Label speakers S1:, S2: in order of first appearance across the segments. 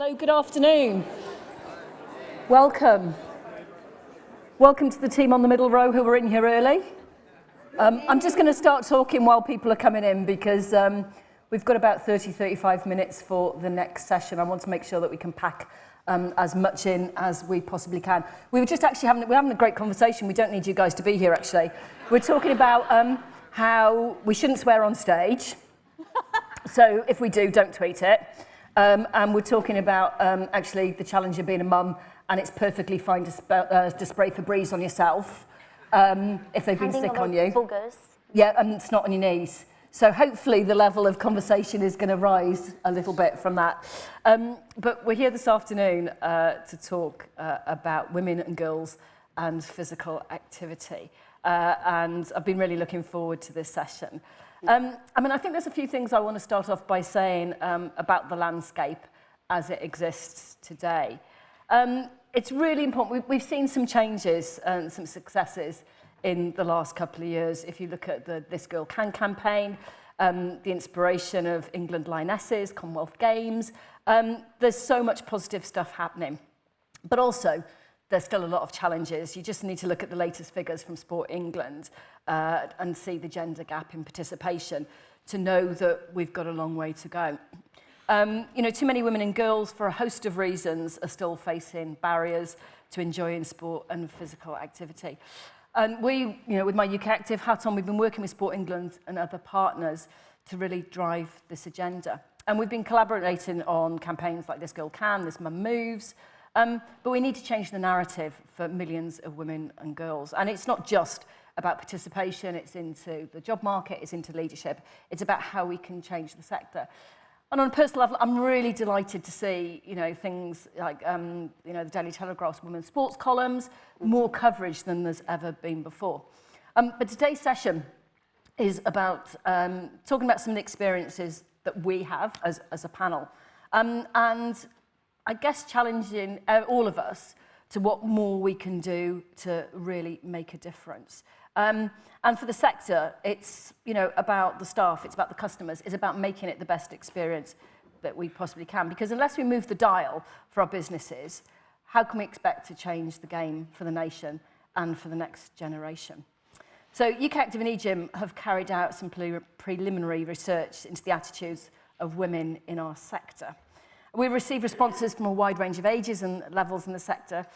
S1: Hello, good afternoon. Welcome. Welcome to the team on the middle row who were in here early. I'm just going to start talking while people are coming in because we've got about 35 minutes for the next session. I want to make sure that we can pack as much in as we possibly can. We were just actually having a great conversation. We don't need you guys to be here, actually. We're talking about how we shouldn't swear on stage. So if we do, don't tweet it. And we're talking about actually the challenge of being a mum, and it's perfectly fine to spray Febreze on yourself if they've been sick on you.
S2: Boogers.
S1: Yeah, and it's not on your knees. So hopefully the level of conversation is going to rise a little bit from that. But we're here this afternoon to talk about women and girls and physical activity. And I've been really looking forward to this session. I think there's a few things I want to start off by saying about the landscape as it exists today. It's really important. We've seen some changes and some successes in the last couple of years. If you look at the This Girl Can campaign, the inspiration of England Lionesses, Commonwealth Games, there's so much positive stuff happening. But also, there's still a lot of challenges. You just need to look at the latest figures from Sport England and see the gender gap in participation to know that we've got a long way to go. Too many women and girls, for a host of reasons, are still facing barriers to enjoying sport and physical activity. And we, with my UK Active hat on, we've been working with Sport England and other partners to really drive this agenda. And we've been collaborating on campaigns like This Girl Can, This Mum Moves, but we need to change the narrative for millions of women and girls. And it's not just about participation, it's into the job market, it's into leadership. It's about how we can change the sector. And on a personal level, I'm really delighted to see, things like, the Daily Telegraph's women's sports columns, more coverage than there's ever been before. But today's session is about talking about some of the experiences that we have as a panel. And I guess challenging all of us to what more we can do to really make a difference. And for the sector, it's about the staff, it's about the customers, it's about making it the best experience that we possibly can. Because unless we move the dial for our businesses, how can we expect to change the game for the nation and for the next generation? So UK Active and eGym have carried out some preliminary research into the attitudes of women in our sector. We've received responses from a wide range of ages and levels in the sector,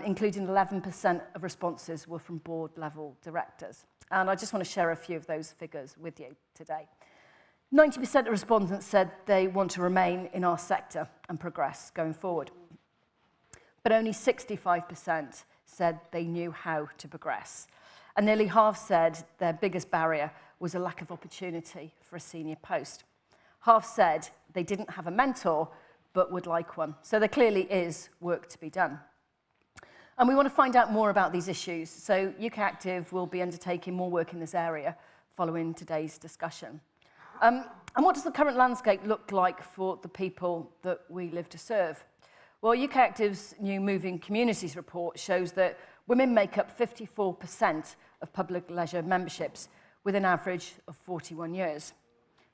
S1: including 11% of responses were from board-level directors. And I just want to share a few of those figures with you today. 90% of respondents said they want to remain in our sector and progress going forward. But only 65% said they knew how to progress. And nearly half said their biggest barrier was a lack of opportunity for a senior post. Half said they didn't have a mentor, but would like one. So there clearly is work to be done. And we want to find out more about these issues. So UK Active will be undertaking more work in this area following today's discussion. And what does the current landscape look like for the people that we live to serve? Well, UK Active's new Moving Communities report shows that women make up 54% of public leisure memberships with an average of 41 years.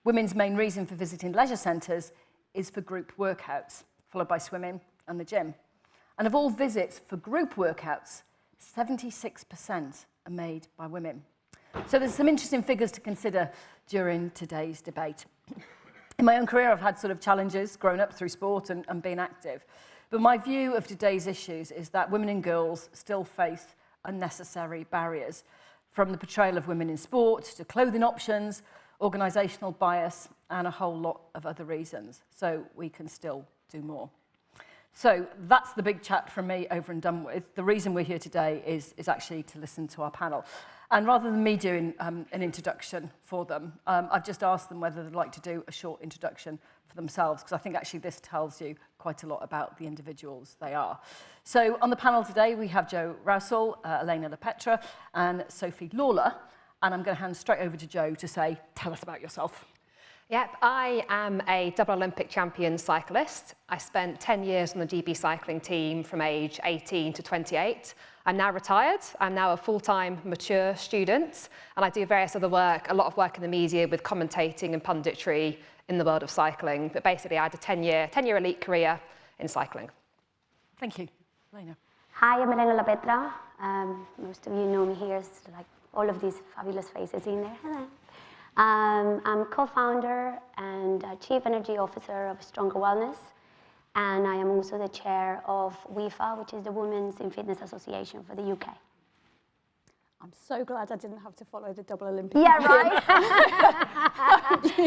S1: Women's main reason for visiting leisure centres is for group workouts, followed by swimming and the gym. And of all visits for group workouts, 76% are made by women. So there's some interesting figures to consider during today's debate. In my own career, I've had sort of challenges growing up through sport and being active. But my view of today's issues is that women and girls still face unnecessary barriers, from the portrayal of women in sport to clothing options, organisational bias, and a whole lot of other reasons. So we can still do more. So that's the big chat from me over and done with. The reason we're here today is actually to listen to our panel. And rather than me doing an introduction for them, I've just asked them whether they'd like to do a short introduction for themselves, because I think actually this tells you quite a lot about the individuals they are. So on the panel today, we have Jo Rousel, Elena LaPetra, and Sophie Lawler. And I'm going to hand straight over to Jo to say, tell us about yourself.
S3: Yep, I am a double Olympic champion cyclist. I spent 10 years on the GB cycling team from age 18 to 28. I'm now retired. I'm now a full-time mature student, and I do various other work, a lot of work in the media with commentating and punditry in the world of cycling. But basically, I had a 10-year elite career in cycling.
S1: Thank you. Lena.
S2: Hi, I'm Elena La Petra. Most of you know me here, it's like all of these fabulous faces in there. Hello. I'm co-founder and chief energy officer of Stronger Wellness, and I am also the chair of WIFA, which is the Women's in Fitness Association for the UK.
S4: I'm so glad I didn't have to follow the double Olympic.
S2: Yeah, right?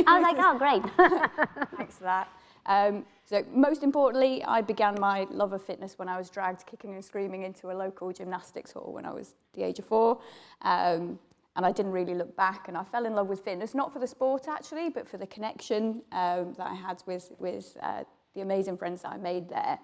S2: I was like, oh, great.
S4: Thanks for that. So most importantly, I began my love of fitness when I was dragged kicking and screaming into a local gymnastics hall when I was the age of 4. And I didn't really look back, and I fell in love with fitness, not for the sport actually, but for the connection that I had with the amazing friends that I made there.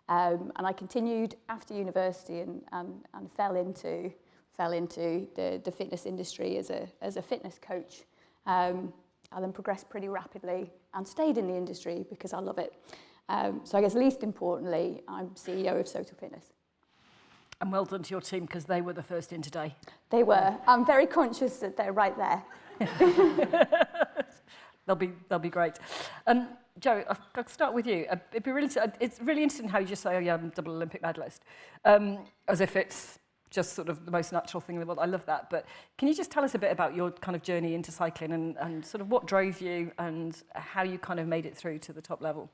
S4: And I continued after university and fell into the fitness industry as a fitness coach. I then progressed pretty rapidly and stayed in the industry because I love it. So I guess least importantly, I'm CEO of Total Fitness.
S1: And well done to your team, because they were the first in today.
S4: They were. I'm very conscious that they're right there.
S1: They'll be great. Joe, I'll start with you. It's really interesting how you just say, oh yeah, I'm a double Olympic medalist, as if it's just sort of the most natural thing in the world. I love that. But can you just tell us a bit about your kind of journey into cycling and sort of what drove you and how you kind of made it through to the top level?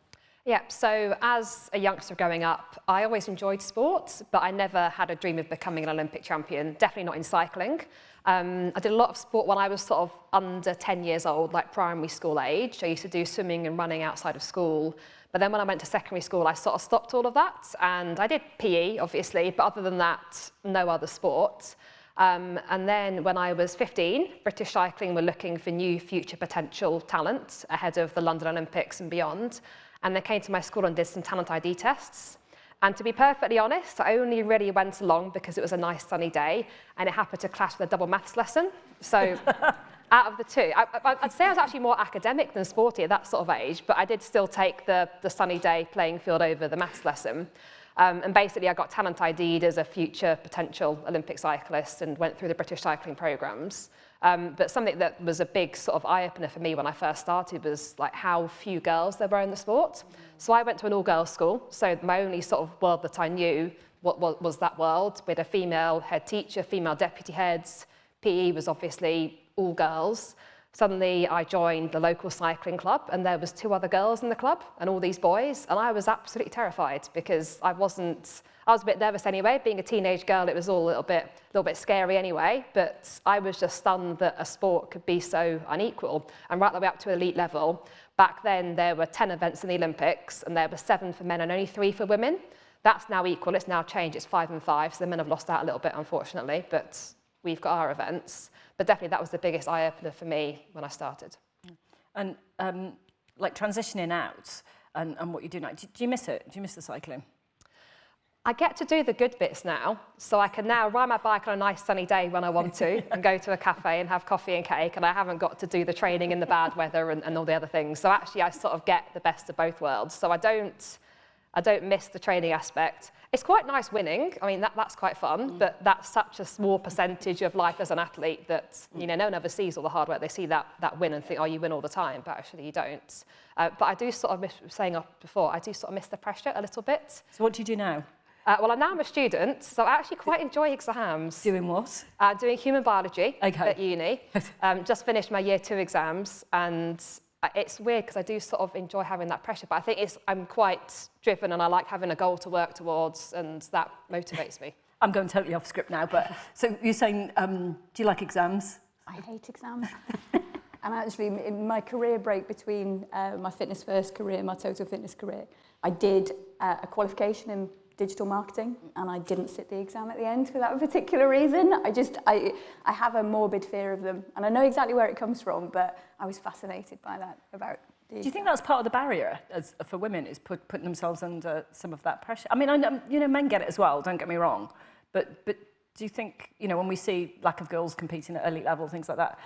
S3: Yeah, so as a youngster growing up, I always enjoyed sports, but I never had a dream of becoming an Olympic champion, definitely not in cycling. I did a lot of sport when I was sort of under 10 years old, like primary school age. I used to do swimming and running outside of school. But then when I went to secondary school, I sort of stopped all of that. And I did PE, obviously, but other than that, no other sport. And then when I was 15, British Cycling were looking for new future potential talent ahead of the London Olympics and beyond. And they came to my school and did some talent ID tests. And to be perfectly honest, I only really went along because it was a nice sunny day and it happened to clash with a double maths lesson. So out of the two, I'd say I was actually more academic than sporty at that sort of age, but I did still take the sunny day playing field over the maths lesson. And basically I got talent ID'd as a future potential Olympic cyclist and went through the British cycling programs. But something that was a big sort of eye-opener for me when I first started was like how few girls there were in the sport. So I went to an all-girls school, so my only sort of world that I knew was that world, with a female head teacher, female deputy heads. PE was obviously all girls. Suddenly I joined the local cycling club and there was 2 other girls in the club and all these boys, and I was absolutely terrified because I was a bit nervous anyway. Being a teenage girl, it was all a little bit scary anyway, but I was just stunned that a sport could be so unequal. And right the way up to elite level, back then there were 10 events in the Olympics and there were 7 for men and only 3 for women. That's now equal, it's now changed, it's 5 and 5, so the men have lost out a little bit, unfortunately, but we've got our events. But definitely that was the biggest eye-opener for me when I started.
S1: And like transitioning out and what you do now, do you miss it? Do you miss the cycling?
S3: I get to do the good bits now, so I can now ride my bike on a nice sunny day when I want to and go to a cafe and have coffee and cake, and I haven't got to do the training in the bad weather and all the other things. So actually I sort of get the best of both worlds. So I don't miss the training aspect. It's quite nice winning. I mean, that's quite fun, but that's such a small percentage of life as an athlete that, you know, no one ever sees all the hard work. They see that win and think, oh, you win all the time, but actually you don't. But I do sort of miss, saying before, I do sort of miss the pressure a little bit.
S1: So what do you do now?
S3: Well, now I'm a student, so I actually quite enjoy exams.
S1: Doing what?
S3: Doing human biology
S1: Okay.
S3: at uni. Just finished my year 2 exams, and it's weird because I do sort of enjoy having that pressure, but I think I'm quite driven and I like having a goal to work towards, and that motivates me.
S1: I'm going totally off script now, but so you're saying, do you like exams?
S4: I hate exams. And actually, in my career break between my Fitness First career and my Total Fitness career, I did a qualification in digital marketing, and I didn't sit the exam at the end for that particular reason. I have a morbid fear of them, and I know exactly where it comes from, but I was fascinated by that about the exam.
S1: Do you think that's part of the barrier for women, is putting themselves under some of that pressure? I mean, I know, you know, men get it as well, don't get me wrong, but do you think, you know, when we see lack of girls competing at elite level, things like that,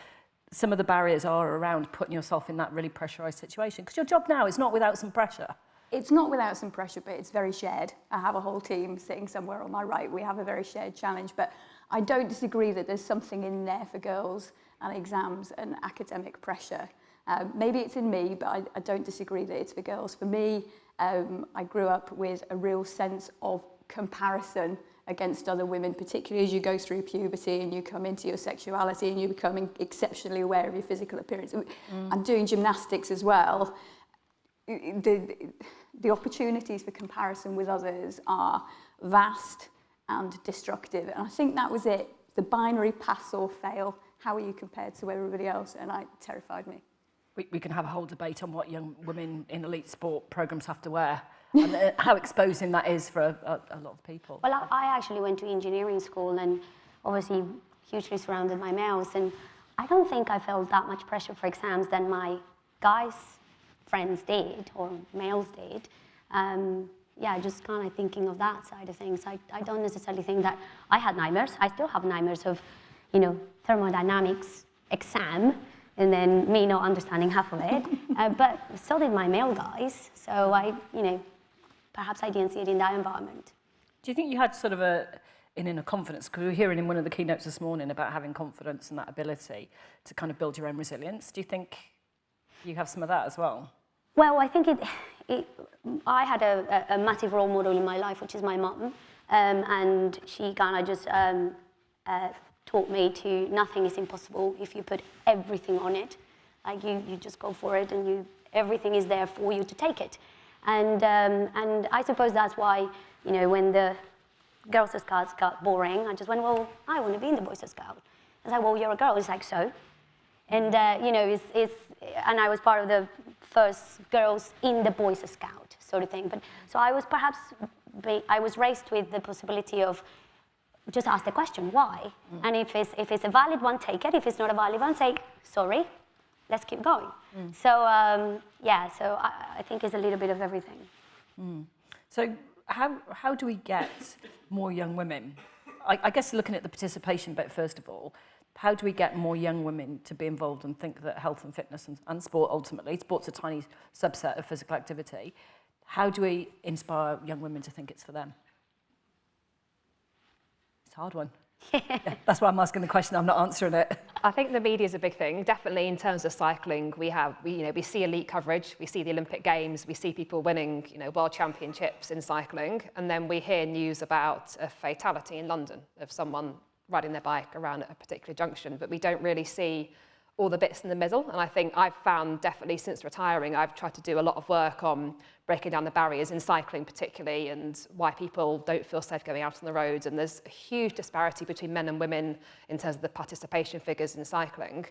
S1: some of the barriers are around putting yourself in that really pressurised situation? Because your job now is not without some pressure.
S4: It's not without some pressure, but it's very shared. I have a whole team sitting somewhere on my right. We have a very shared challenge, but I don't disagree that there's something in there for girls and exams and academic pressure. Maybe it's in me, but I don't disagree that it's for girls. For me, I grew up with a real sense of comparison against other women, particularly as you go through puberty and you come into your sexuality and you're becoming exceptionally aware of your physical appearance. I'm doing gymnastics as well. The opportunities for comparison with others are vast and destructive. And I think that was it. The binary pass or fail. How are you compared to everybody else? And it terrified me.
S1: We can have a whole debate on what young women in elite sport programmes have to wear and how exposing that is for a lot of people.
S2: Well, I actually went to engineering school and obviously hugely surrounded by males, and I don't think I felt that much pressure for exams than my guys' friends did, or males did. Just kind of thinking of that side of things. I don't necessarily think that I had nightmares. I still have nightmares of, thermodynamics exam, and then me not understanding half of it. But so did my male guys. So perhaps I didn't see it in that environment.
S1: Do you think you had sort of an inner confidence? Because we were hearing in one of the keynotes this morning about having confidence and that ability to kind of build your own resilience. Do you think you have some of that as well?
S2: Well, I think I had a massive role model in my life, which is my mum. And she kind of just taught me to nothing is impossible if you put everything on it. Like you just go for it, and everything is there for you to take it. And I suppose that's why, when the Girl Scouts got boring, I just went, well, I want to be in the Boy Scout. I was like, well, you're a girl. It's like, so? And, and I was part of the first girls in the Boy Scout sort of thing. But so I was I was raised with the possibility of just ask the question, why? And if it's a valid one, take it. If it's not a valid one, say, sorry, let's keep going. So, so I think it's a little bit of everything.
S1: So how do we get more young women? I guess looking at the participation bit first of all, how do we get more young women to be involved and think that health and fitness and sport ultimately, sport's a tiny subset of physical activity, how do we inspire young women to think it's for them? It's a hard one. Yeah, that's why I'm asking the question, I'm not answering it.
S3: I think the media is a big thing. Definitely in terms of cycling, we see elite coverage, we see the Olympic Games, we see people winning, world championships in cycling, and then we hear news about a fatality in London of someone riding their bike around at a particular junction, but we don't really see all the bits in the middle. And I think I've found definitely since retiring, I've tried to do a lot of work on breaking down the barriers in cycling particularly, and why people don't feel safe going out on the roads. And there's a huge disparity between men and women in terms of the participation figures in cycling.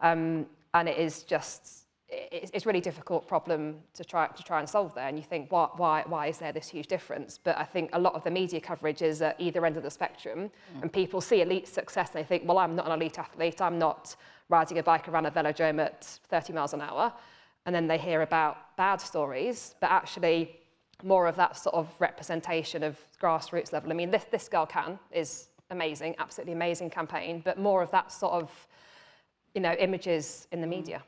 S3: And it is just, it's a really difficult problem to try and solve there. And you think, why is there this huge difference? But I think a lot of the media coverage is at either end of the spectrum, and people see elite success and they think, well, I'm not an elite athlete, I'm not riding a bike around a velodrome at 30 miles an hour. And then they hear about bad stories, but actually more of that sort of representation of grassroots level. I mean, This Girl Can is amazing, absolutely amazing campaign, but more of that sort of, images in the media.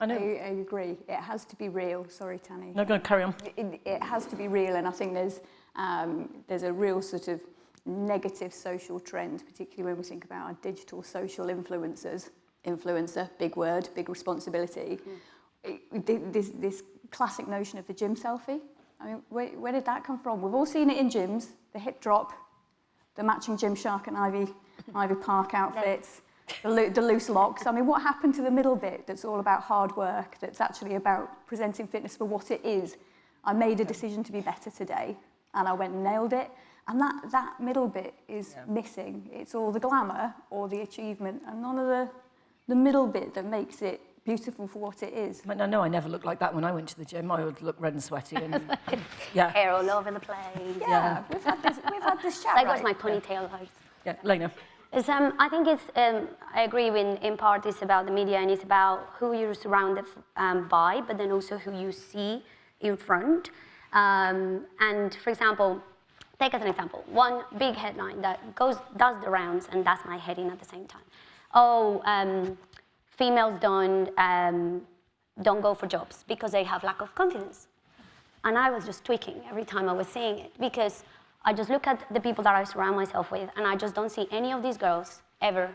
S4: I agree. It has to be real. Sorry, Tanny.
S1: No, go on, carry on.
S4: It has to be real, and I think there's a real sort of negative social trend, particularly when we think about our digital social influencers. Influencer, big word, big responsibility. This classic notion of the gym selfie. I mean, where did that come from? We've all seen it in gyms, the hip drop, the matching Gymshark and Ivy Park outfits, the loose locks. I mean, what happened to the middle bit that's all about hard work, that's actually about presenting fitness for what it is? I made a decision to be better today, and I went and nailed it. And that middle bit is missing. It's all the glamour or the achievement, and none of the middle bit that makes it beautiful for what it is.
S1: But no, I never looked like that when I went to the gym. I would look red and sweaty and
S2: hair all over the place.
S4: Yeah. We've had this chat.
S2: That was my ponytail height.
S1: Yeah, Lena.
S2: I think it's. I agree in part it's about the media, and it's about who you're surrounded by, but then also who you see in front. And for example, take as an example one big headline that does the rounds, and that's my heading at the same time. Females don't go for jobs because they have lack of confidence. And I was just tweaking every time I was saying it, because I just look at the people that I surround myself with, and I just don't see any of these girls ever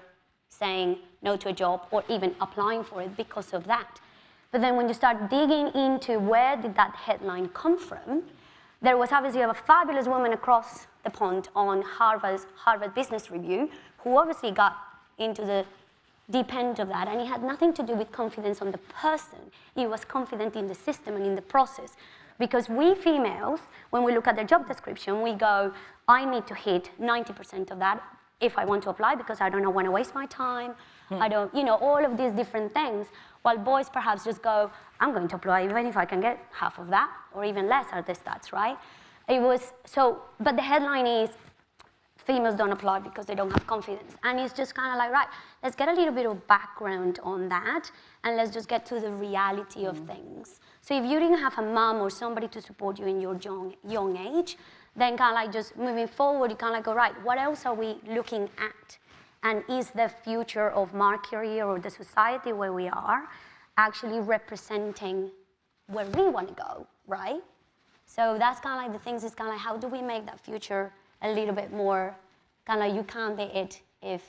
S2: saying no to a job or even applying for it because of that. But then when you start digging into where did that headline come from, there was obviously a fabulous woman across the pond on Harvard Business Review who obviously got into the deep end of that, and it had nothing to do with confidence on the person. It was confident in the system and in the process. Because we females, when we look at the job description, we go, I need to hit 90% of that if I want to apply because I don't want to waste my time. I don't, all of these different things. While boys perhaps just go, I'm going to apply even if I can get half of that or even less are the stats, right? It was so, but the headline is, females don't apply because they don't have confidence. And it's just kind of like, right, let's get a little bit of background on that and let's just get to the reality of things. So if you didn't have a mom or somebody to support you in your young age, then kind of like just moving forward, you kind of like go, right, what else are we looking at? And is the future of my career or the society where we are actually representing where we want to go, right? So that's kind of like the things, is kind of like, how do we make that future a little bit more, kind of like you can't be it if,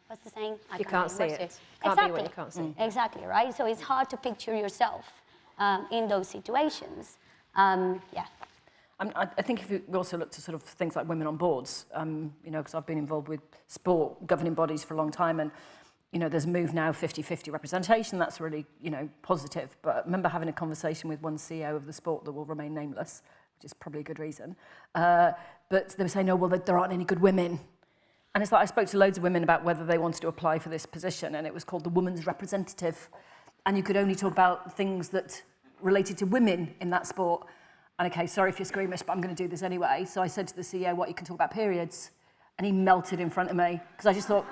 S2: what's the saying?
S3: You can't see it.
S2: Exactly.
S3: Can't be what you can't see.
S2: Exactly, right? So it's hard to picture yourself in those situations. Yeah.
S1: I think if we also look to sort of things like women on boards, because I've been involved with sport governing bodies for a long time, and there's a move now 50-50 representation. That's really positive. But I remember having a conversation with one CEO of the sport that will remain nameless, which is probably a good reason. But they were saying, well, there aren't any good women. And it's like I spoke to loads of women about whether they wanted to apply for this position, and it was called the woman's representative. And you could only talk about things that related to women in that sport. And okay, sorry if you're squeamish, but I'm going to do this anyway. So I said to the CEO, what, you can talk about periods? And he melted in front of me, because I just thought,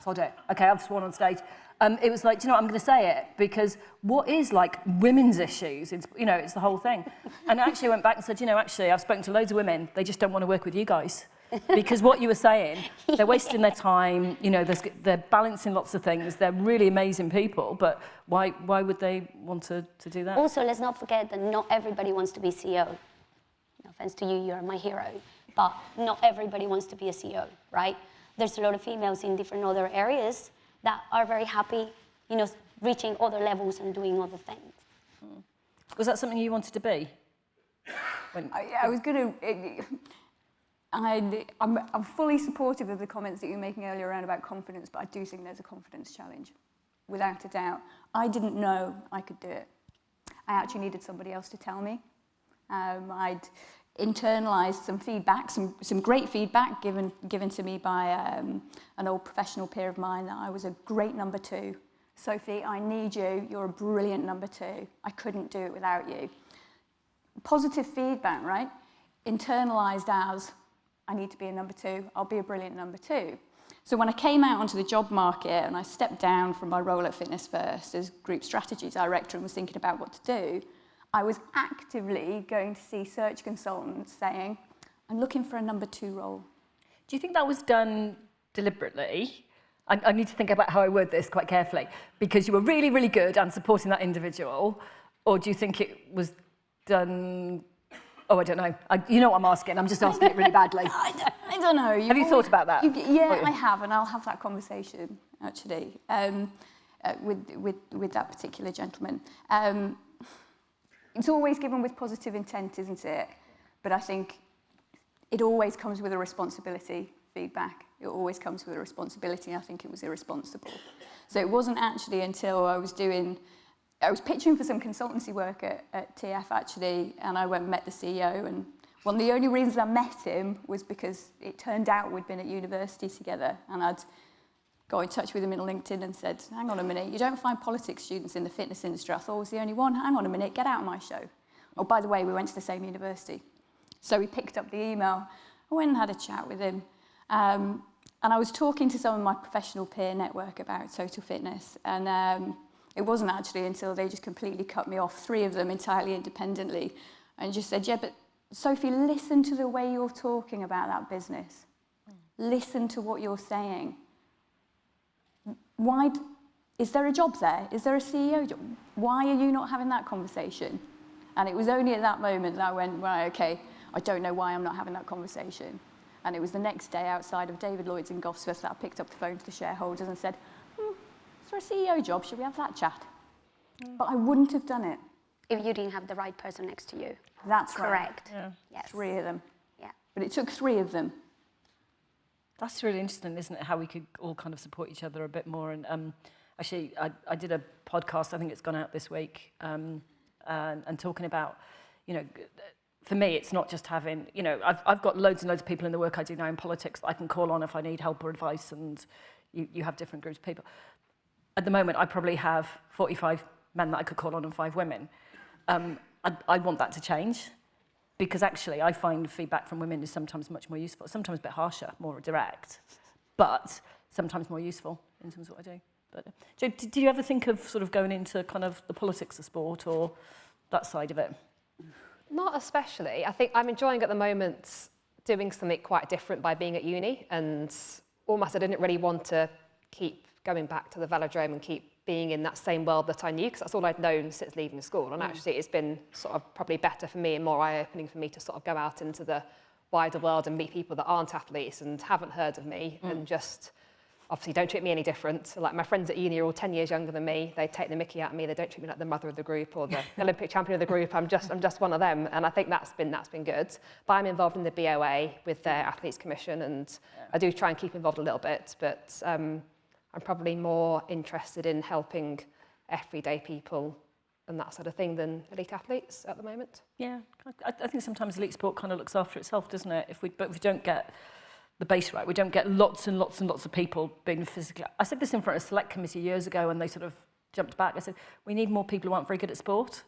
S1: sod it. Okay, I've sworn on stage. It was like, do you know what, I'm going to say it, because what is like women's issues? It's, it's the whole thing. And I actually went back and said, actually, I've spoken to loads of women. They just don't want to work with you guys. Because what you were saying, they're wasting their time, they're balancing lots of things, they're really amazing people, but why would they want to do that?
S2: Also, let's not forget that not everybody wants to be CEO. No offense to you, you're my hero, but not everybody wants to be a CEO, right? There's a lot of females in different other areas that are very happy, reaching other levels and doing other things.
S1: Was that something you wanted to be?
S4: I was going to... I'm fully supportive of the comments that you were making earlier around about confidence, but I do think there's a confidence challenge, without a doubt. I didn't know I could do it. I actually needed somebody else to tell me. I'd internalised some feedback, some great feedback given to me by an old professional peer of mine, that I was a great number 2. Sophie, I need you. You're a brilliant number 2. I couldn't do it without you. Positive feedback, right? Internalised as, I need to be a number 2, I'll be a brilliant number 2. So when I came out onto the job market and I stepped down from my role at Fitness First as Group Strategy Director and was thinking about what to do, I was actively going to see search consultants saying, I'm looking for a number 2 role.
S1: Do you think that was done deliberately? I need to think about how I word this quite carefully, because you were really, really good at supporting that individual, or do you think it was done... Oh, I don't know. You know what I'm asking. I'm just asking it really badly.
S4: I don't know.
S1: Have you thought about that?
S4: I have, and I'll have that conversation, actually, with that particular gentleman. It's always given with positive intent, isn't it? But I think it always comes with a responsibility, feedback. It always comes with a responsibility, and I think it was irresponsible. So it wasn't actually until I was pitching for some consultancy work at TF, actually, and I went and met the CEO, and one of the only reasons I met him was because it turned out we'd been at university together, and I'd got in touch with him in LinkedIn and said, hang on a minute, you don't find politics students in the fitness industry. I thought I was the only one. Hang on a minute, get out of my show. Oh, by the way, we went to the same university. So he picked up the email. I went and had a chat with him. And I was talking to some of my professional peer network about total fitness, and it wasn't actually until they just completely cut me off, 3 of them entirely independently, and just said, yeah, but Sophie, listen to the way you're talking about that business. Listen to what you're saying. Why, is there a job there? Is there a CEO job? Why are you not having that conversation? And it was only at that moment that I went, right, okay, I don't know why I'm not having that conversation. And it was the next day outside of David Lloyd's in Gosforth that I picked up the phone to the shareholders and said, is there a CEO job? Should we have that chat? But I wouldn't have done it.
S2: If you didn't have the right person next to you.
S4: That's
S2: Correct.
S1: Yeah.
S2: Yes.
S4: 3 of them.
S2: Yeah.
S4: But it took 3 of them.
S1: That's really interesting, isn't it? How we could all kind of support each other a bit more. And actually, I did a podcast, I think it's gone out this week, and talking about, you know, for me, it's not just having, you know, I've got loads and loads of people in the work I do now in politics that I can call on if I need help or advice, and you have different groups of people. At the moment, I probably have 45 men that I could call on and 5 women. I want that to change, because actually I find feedback from women is sometimes much more useful, sometimes a bit harsher, more direct, but sometimes more useful in terms of what I do. But Jo, did you ever think of sort of going into kind of the politics of sport or that side of it?
S3: Not especially. I think I'm enjoying at the moment doing something quite different by being at uni, and almost I didn't really want to keep going back to the velodrome and keep being in that same world that I knew, because that's all I'd known since leaving school. And actually it's been sort of probably better for me and more eye-opening for me to sort of go out into the wider world and meet people that aren't athletes and haven't heard of me, and just obviously don't treat me any different. Like my friends at uni are all 10 years younger than me. They take the mickey out of me. They don't treat me like the mother of the group or the Olympic champion of the group. I'm just one of them. And I think that's been good. But I'm involved in the BOA with their Athletes Commission, and I do try and keep involved a little bit. But I'm probably more interested in helping everyday people and that sort of thing than elite athletes at the moment.
S1: Yeah, I think sometimes elite sport kind of looks after itself, doesn't it? But if we don't get the base right, we don't get lots and lots and lots of people being physically... I said this in front of a select committee years ago, and they sort of jumped back. I said, we need more people who aren't very good at sport,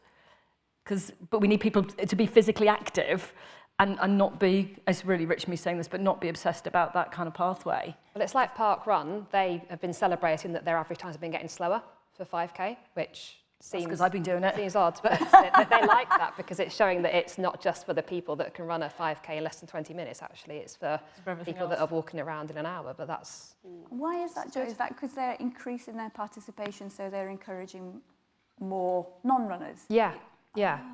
S1: but we need people to be physically active and not be, it's really rich me saying this, but not be obsessed about that kind of pathway.
S3: Well, it's like Park Run. They have been celebrating that their average times have been getting slower for 5K, which seems...
S1: because I've been doing it.
S3: Seems odd, but they like that because it's showing that it's not just for the people that can run a 5K in less than 20 minutes, actually. It's for people that are walking around in an hour, but that's...
S4: Why is that, Jo? Is that because they're increasing their participation, so they're encouraging more non-runners?
S3: Yeah.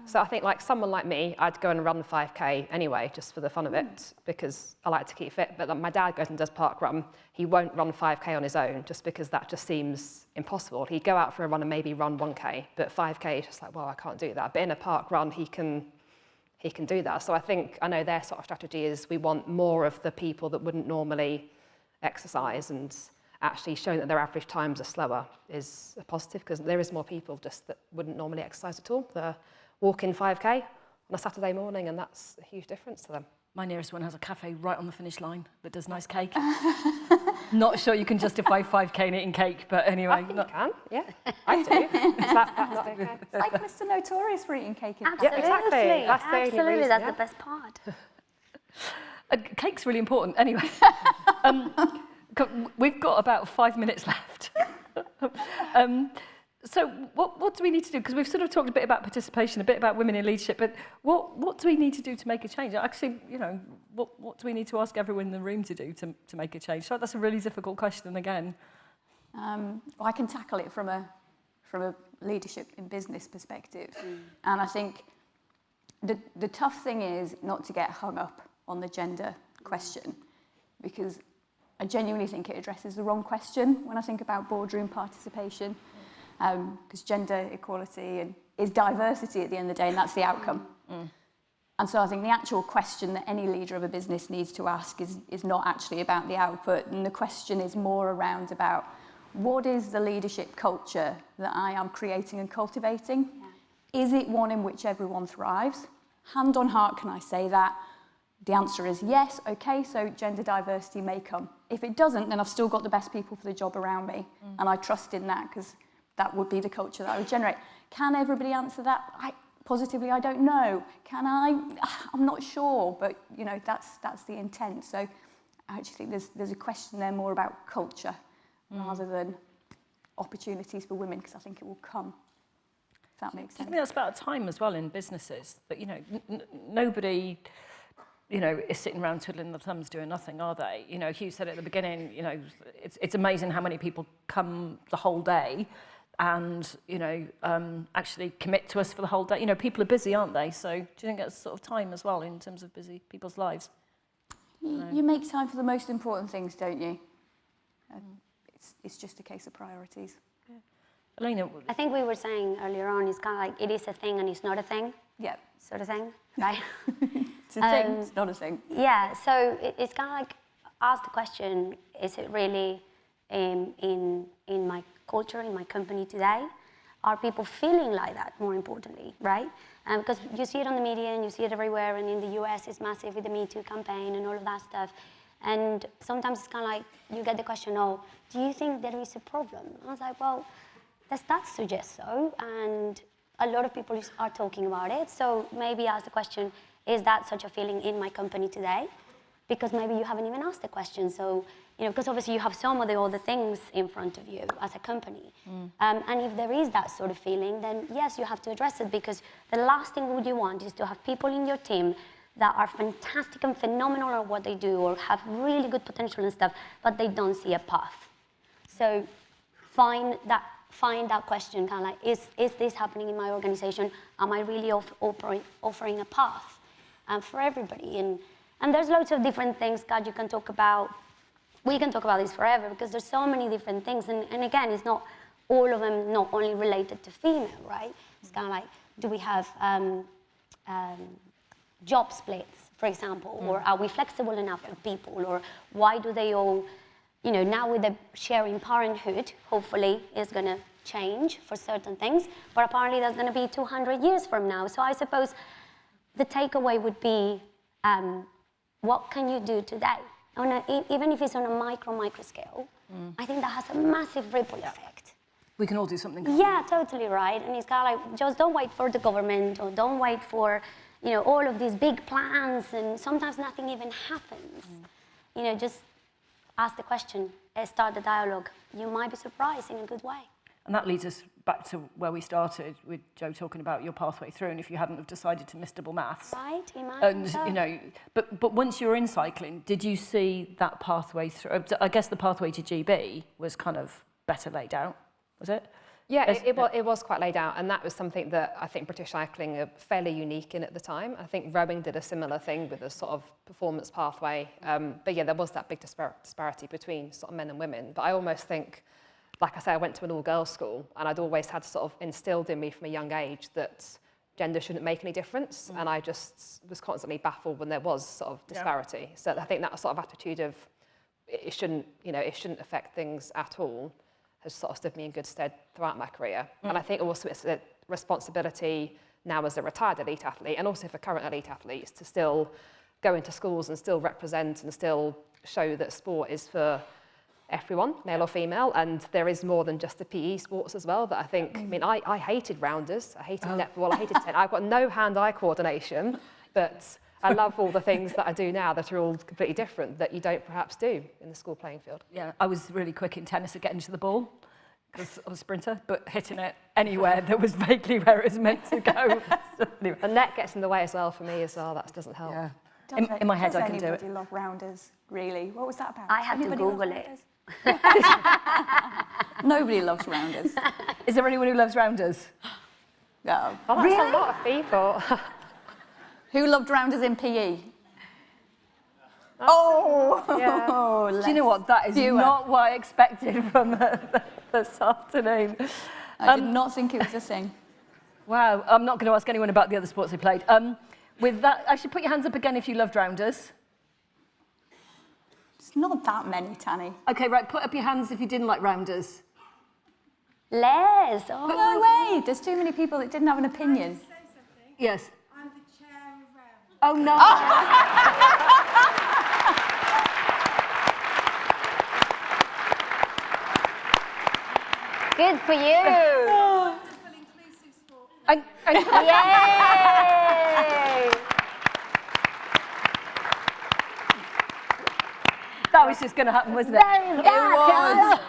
S3: So I think like someone like me, I'd go and run 5K anyway, just for the fun of it, because I like to keep fit. But my dad goes and does Park Run. He won't run 5K on his own, just because that just seems impossible. He'd go out for a run and maybe run 1K, but 5K is just like, well, I can't do that. But in a Park Run, he can do that. So I know their sort of strategy is we want more of the people that wouldn't normally exercise, and actually showing that their average times are slower is a positive, because there is more people just that wouldn't normally exercise at all. They're walking 5K on a Saturday morning, and that's a huge difference to them.
S1: My nearest one has a cafe right on the finish line that does nice cake. Not sure you can justify 5K and eating cake, but anyway.
S3: I think you can, yeah. I do. That's okay.
S4: It's like Mr. Notorious for eating cake.
S2: Absolutely.
S3: Yeah, exactly. That's the only
S2: Absolutely,
S3: reason,
S2: that's
S3: yeah.
S2: the best part.
S1: Cake's really important. Anyway, we've got about 5 minutes left. So what do we need to do? Because we've sort of talked a bit about participation, a bit about women in leadership, but what do we need to do to make a change? Actually, you know, what do we need to ask everyone in the room to do to make a change? So that's a really difficult question again.
S4: Well, I can tackle it from a leadership in business perspective. And I think the tough thing is not to get hung up on the gender question, because I genuinely think it addresses the wrong question when I think about boardroom participation, because gender equality is diversity at the end of the day, and that's the outcome. And so I think the actual question that any leader of a business needs to ask is not actually about the output, and the question is more around about what is the leadership culture that I am creating and cultivating? Yeah. Is it one in which everyone thrives? Hand on heart, can I say that? The answer is yes. Okay, so gender diversity may come. If it doesn't, then I've still got the best people for the job around me, and I trust in that, because that would be the culture that I would generate. Can everybody answer that? Positively, I don't know. Can I? I'm not sure, but you know, that's the intent. So I actually think there's a question there more about culture rather than opportunities for women, because I think it will come. If that makes sense.
S1: I think that's about time as well in businesses, that, you know, nobody, you know, is sitting around twiddling their thumbs doing nothing, are they? You know, Hugh said at the beginning, you know, it's amazing how many people come the whole day and, you know, actually commit to us for the whole day. You know, people are busy, aren't they? So do you think that's sort of time as well in terms of busy people's lives?
S4: You make time for the most important things, don't you? It's just a case of priorities.
S1: Yeah. Elena?
S2: I think we were saying earlier on, it's kind of like it is a thing and it's not a thing,
S4: Yeah.
S2: sort of thing, right?
S4: It's a thing, it's not a thing.
S2: Yeah, so it's kind of like, ask the question, is it really in my culture, in my company today? Are people feeling like that, more importantly, right? Because you see it on the media and you see it everywhere, and in the US it's massive with the Me Too campaign and all of that stuff. And sometimes it's kind of like, you get the question, oh, do you think there is a problem? I was like, well, the stats suggest so, and a lot of people are talking about it, so maybe ask the question, is that such a feeling in my company today? Because maybe you haven't even asked the question, so, because obviously you have some of the other things in front of you as a company. And if there is that sort of feeling, then yes, you have to address it, because the last thing would you want is to have people in your team that are fantastic and phenomenal at what they do, or have really good potential and stuff, but they don't see a path. So find that question, kind of like, is this happening in my organization? Am I really offering a path for everybody? And there's loads of different things, God, you can talk about. We can talk about this forever, because there's so many different things. And again, it's not all of them not only related to female, right? It's kind of like, do we have job splits, for example, or are we flexible enough for people, or why do they all, now with the sharing parenthood, hopefully is going to change for certain things, but apparently that's going to be 200 years from now. So I suppose the takeaway would be, what can you do today? Even if it's on a micro scale, I think that has a massive ripple effect.
S1: We can all do something.
S2: Yeah, totally right. And it's kind of like, just don't wait for the government, or don't wait for, all of these big plans, and sometimes nothing even happens. Just ask the question, start the dialogue. You might be surprised in a good way.
S1: And that leads us back to where we started, with Jo talking about your pathway through, and if you hadn't have decided to miss double maths.
S2: Right, imagine so.
S1: But once you were in cycling, did you see that pathway through? I guess the pathway to GB was kind of better laid out, was it?
S3: Yeah, it was quite laid out, and that was something that I think British cycling are fairly unique in at the time. I think rowing did a similar thing with a sort of performance pathway, but yeah, there was that big disparity between sort of men and women. But I almost think, like I say, I went to an all-girls school, and I'd always had sort of instilled in me from a young age that gender shouldn't make any difference, and I just was constantly baffled when there was sort of disparity. So I think that sort of attitude of it shouldn't affect things at all has sort of stood me in good stead throughout my career. And I think also it's a responsibility now as a retired elite athlete, and also for current elite athletes, to still go into schools and still represent and still show that sport is for everyone, male or female, and there is more than just the PE sports as well. That I think, I hated rounders, I hated netball, I hated tennis. I've got no hand-eye coordination, but I love all the things that I do now that are all completely different, that you don't perhaps do in the school playing field.
S1: Yeah, I was really quick in tennis at getting to the ball, because I was a sprinter, but hitting it anywhere that was vaguely where it was meant to go. Anyway.
S3: The net gets in the way as well for me as well, that doesn't help.
S1: Yeah. In my head, I can do it.
S4: Does anybody love rounders, really? What was that about?
S2: I had to Google it.
S4: Nobody loves rounders.
S1: Is there anyone who loves rounders?
S4: No.
S3: Oh, that's a lot of people.
S4: Who loved rounders in PE? Oh!
S3: Yeah.
S1: Do you know what? That is not what I expected from this afternoon.
S4: I did not think it was a thing.
S1: Wow, I'm not going to ask anyone about the other sports they played. With that, I should put your hands up again if you loved rounders.
S4: It's not that many, Tanny.
S1: Okay, right, put up your hands if you didn't like rounders.
S2: Les! Oh,
S4: No way! There's too many people that didn't have an opinion.
S1: Yes.
S5: I'm the chair of round.
S1: Oh, no.
S2: good for you!
S5: Wonderful, inclusive sport.
S2: Yay!
S1: That was just going to happen, wasn't it?
S2: There is that.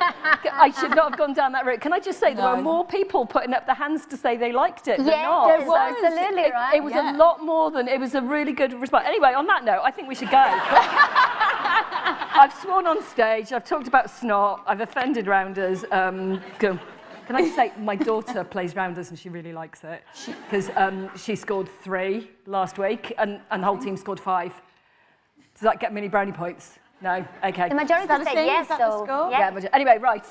S1: I should not have gone down that route. Can I just say there were more people putting up their hands to say they liked it than not?
S2: Yes, absolutely, right?
S1: It was a lot more than, it was a really good response. Anyway, on that note, I think we should go. I've sworn on stage, I've talked about snot, I've offended rounders. Can I just say, my daughter plays rounders and she really likes it. Because she scored 3 last week and the whole team scored 5. Does that get many brownie points? No? Okay.
S2: The majority said yes, so...
S1: Yeah, anyway, right.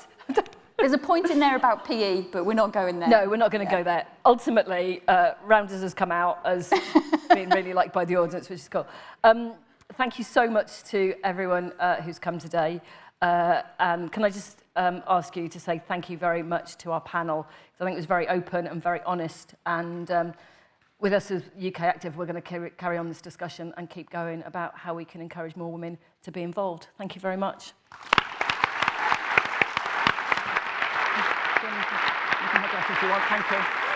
S4: There's a point in there about PE, but we're not going there.
S1: No, we're not going to go there. Ultimately, Rounders has come out as being really liked by the audience, which is cool. Thank you so much to everyone who's come today. And can I just ask you to say thank you very much to our panel. I think it was very open and very honest. And with us as UK Active, we're going to carry on this discussion and keep going about how we can encourage more women to be involved. Thank you very much. You can head off if you want. Thank you.